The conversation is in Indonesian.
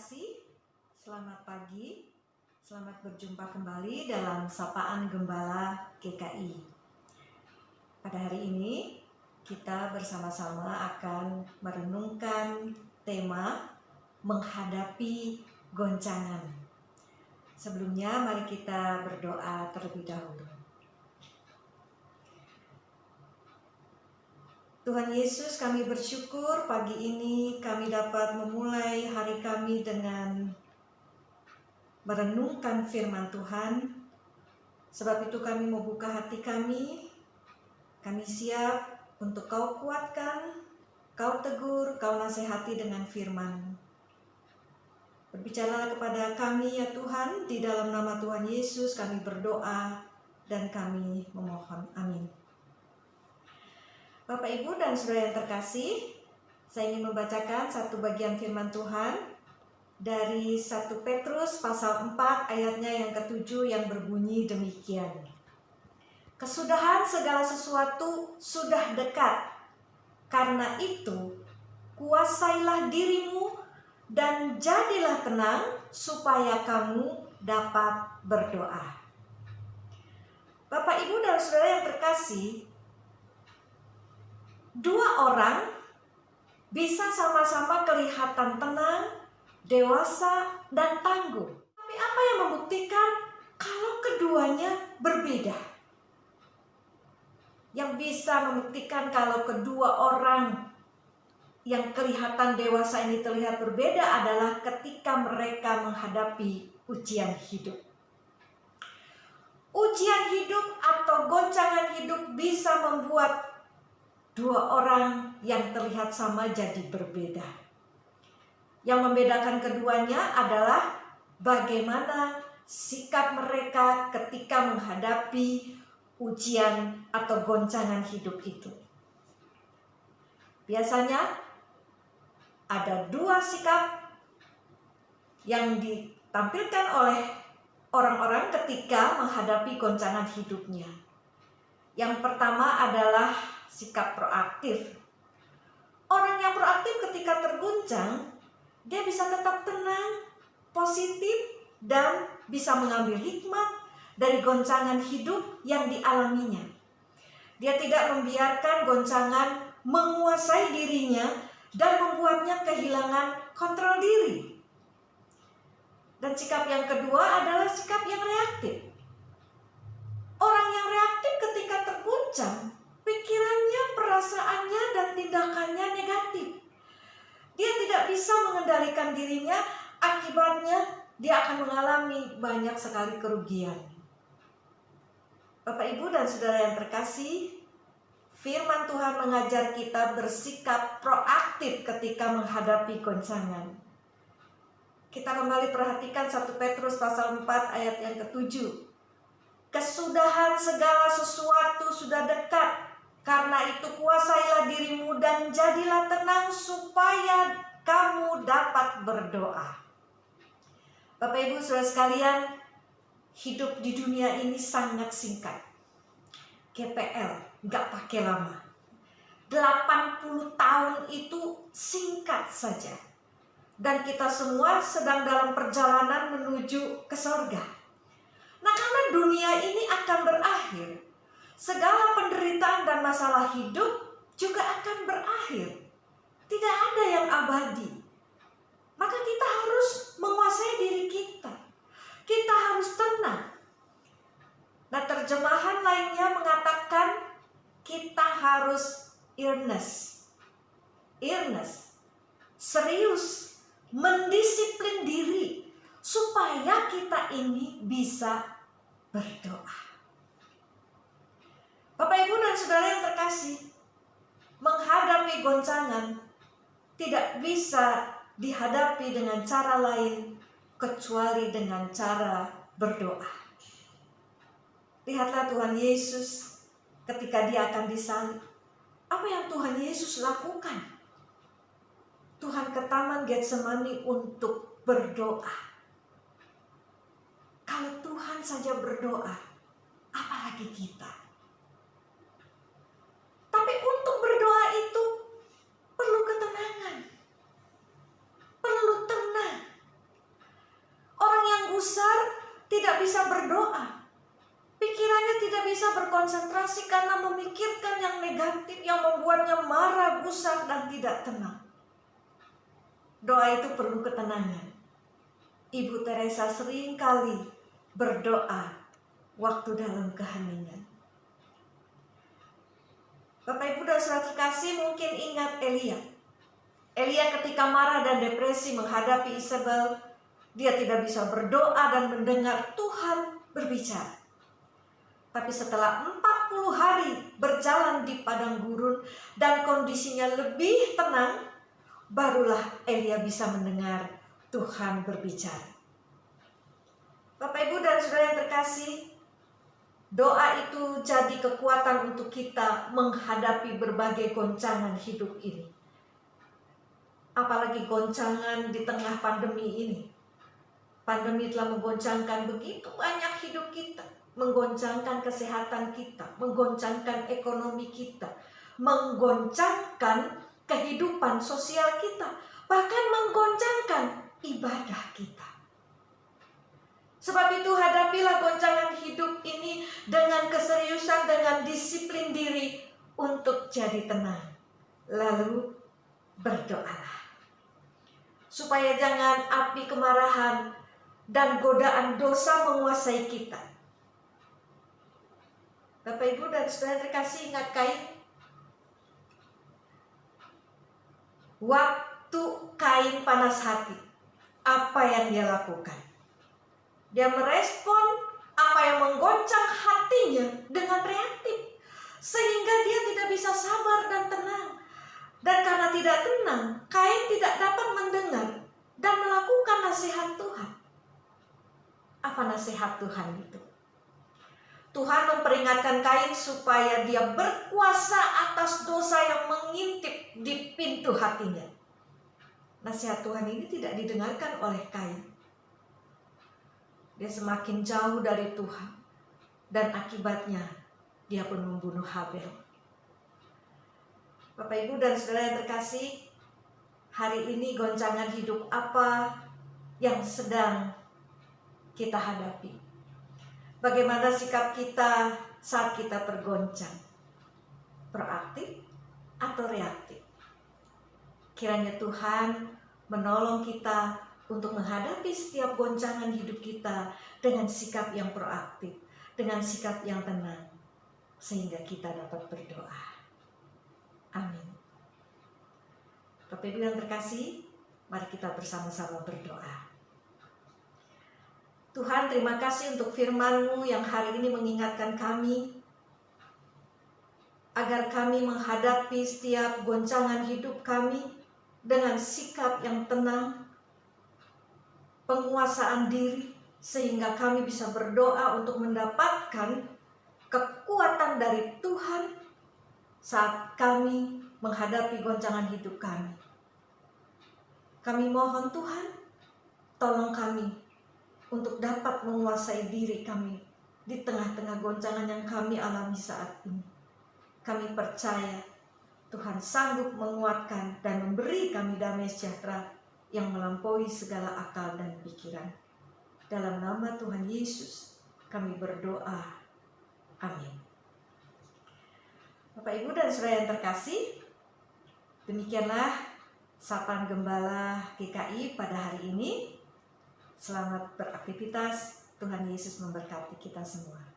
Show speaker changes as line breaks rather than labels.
kasih, selamat pagi, selamat berjumpa kembali dalam Sapaan Gembala GKI. Pada hari ini kita bersama-sama akan merenungkan tema menghadapi goncangan. Sebelumnya mari kita berdoa terlebih dahulu. Tuhan Yesus, kami bersyukur pagi ini kami dapat memulai hari kami dengan merenungkan firman Tuhan. Sebab itu kami membuka hati kami siap untuk Kau kuatkan, Kau tegur, Kau nasihati dengan firman. Berbicaralah kepada kami ya Tuhan, di dalam nama Tuhan Yesus kami berdoa dan kami memohon. Amin. Bapak, Ibu, dan Saudara yang terkasih, saya ingin membacakan satu bagian firman Tuhan dari 1 Petrus pasal 4 ayatnya yang ke-7 yang berbunyi demikian. Kesudahan segala sesuatu sudah dekat. Karena itu, kuasailah dirimu dan jadilah tenang supaya kamu dapat berdoa. Bapak, Ibu, dan Saudara yang terkasih, dua orang bisa sama-sama kelihatan tenang, dewasa, dan tangguh. Tapi apa yang membuktikan kalau keduanya berbeda? Yang bisa membuktikan kalau kedua orang yang kelihatan dewasa ini terlihat berbeda adalah ketika mereka menghadapi ujian hidup. Ujian hidup atau goncangan hidup bisa membuat dua orang yang terlihat sama jadi berbeda. Yang membedakan keduanya adalah bagaimana sikap mereka ketika menghadapi ujian atau goncangan hidup itu. Biasanya ada dua sikap yang ditampilkan oleh orang-orang ketika menghadapi goncangan hidupnya. Yang pertama adalah sikap proaktif. Orang yang proaktif ketika terguncang, dia bisa tetap tenang, positif, dan bisa mengambil hikmat dari goncangan hidup yang dialaminya. Dia tidak membiarkan goncangan menguasai dirinya dan membuatnya kehilangan kontrol diri. Dan sikap yang kedua adalah sikap yang reaktif. Orang yang reaktif ketika terguncang, pikirannya, perasaannya, dan tindakannya negatif. Dia tidak bisa mengendalikan dirinya, akibatnya dia akan mengalami banyak sekali kerugian. Bapak, Ibu, dan Saudara yang terkasih, firman Tuhan mengajar kita bersikap proaktif ketika menghadapi goncangan. Kita kembali perhatikan 1 Petrus pasal 4 ayat yang ke-7. Kesudahan segala sesuatu sudah dekat. Karena itu kuasailah dirimu dan jadilah tenang supaya kamu dapat berdoa. Bapak, Ibu, Saudara sekalian, hidup di dunia ini sangat singkat. GPL, gak pakai lama. 80 tahun itu singkat saja. Dan kita semua sedang dalam perjalanan menuju ke surga. Nah, karena dunia ini akan berakhir, segala penderitaan dan masalah hidup juga akan berakhir. Tidak ada yang abadi. Maka kita harus menguasai diri kita. Kita harus tenang. Nah, terjemahan lainnya mengatakan kita harus earnest. Serius, mendisiplin diri supaya kita ini bisa berdoa. Bapak, Ibu, dan Saudara yang terkasih, menghadapi goncangan tidak bisa dihadapi dengan cara lain kecuali dengan cara berdoa. Lihatlah Tuhan Yesus ketika dia akan disalib. Apa yang Tuhan Yesus lakukan? Tuhan ke Taman Getsemani untuk berdoa. Kalau Tuhan saja berdoa, apalagi kita? Tapi untuk berdoa itu perlu ketenangan, perlu tenang, frustrasi karena memikirkan yang negatif yang membuatnya marah, gusar, dan tidak tenang. Doa itu perlu ketenangan. Ibu Teresa sering kali berdoa waktu dalam keheningan. Bapak Ibu dan Saudara terkasih, mungkin ingat Elia. Elia ketika marah dan depresi menghadapi Isabel, dia tidak bisa berdoa dan mendengar Tuhan berbicara. Tapi setelah 40 hari berjalan di padang gurun dan kondisinya lebih tenang, barulah Elia bisa mendengar Tuhan berbicara. Bapak Ibu dan Saudara yang terkasih, doa itu jadi kekuatan untuk kita menghadapi berbagai goncangan hidup ini. Apalagi goncangan di tengah pandemi ini. Pandemi telah menggoncangkan begitu banyak hidup kita. Menggoncangkan kesehatan kita, menggoncangkan ekonomi kita, menggoncangkan kehidupan sosial kita, bahkan menggoncangkan ibadah kita. Sebab itu hadapilah goncangan hidup ini dengan keseriusan, dengan disiplin diri untuk jadi tenang. Lalu berdoalah. Supaya jangan api kemarahan dan godaan dosa menguasai kita. Bapak Ibu dan Saudara terkasih, ingat Kain? Waktu Kain panas hati, apa yang dia lakukan? Dia merespon apa yang menggoncang hatinya dengan reaktif. Sehingga dia tidak bisa sabar dan tenang. Dan karena tidak tenang, Kain tidak dapat mendengar dan melakukan nasihat Tuhan. Apa nasihat Tuhan itu? Tuhan memperingatkan Kain supaya dia berkuasa atas dosa yang mengintip di pintu hatinya. Nasihat Tuhan ini tidak didengarkan oleh Kain. Dia semakin jauh dari Tuhan. Dan akibatnya dia pun membunuh Habel. Bapak Ibu dan Saudara yang terkasih, hari ini goncangan hidup apa yang sedang kita hadapi? Bagaimana sikap kita saat kita tergoncang? Proaktif atau reaktif? Kiranya Tuhan menolong kita untuk menghadapi setiap goncangan hidup kita dengan sikap yang proaktif, dengan sikap yang tenang, sehingga kita dapat berdoa. Amin. Bapak Ibu yang terkasih, mari kita bersama-sama berdoa. Tuhan, terima kasih untuk firman-Mu yang hari ini mengingatkan kami agar kami menghadapi setiap goncangan hidup kami dengan sikap yang tenang, penguasaan diri, sehingga kami bisa berdoa untuk mendapatkan kekuatan dari Tuhan saat kami menghadapi goncangan hidup kami. Kami mohon Tuhan, tolong kami untuk dapat menguasai diri kami di tengah-tengah goncangan yang kami alami saat ini. Kami percaya Tuhan sanggup menguatkan dan memberi kami damai sejahtera yang melampaui segala akal dan pikiran. Dalam nama Tuhan Yesus kami berdoa. Amin. Bapak Ibu dan Saudara yang terkasih, demikianlah sapaan Gembala GKI pada hari ini. Selamat beraktivitas. Tuhan Yesus memberkati kita semua.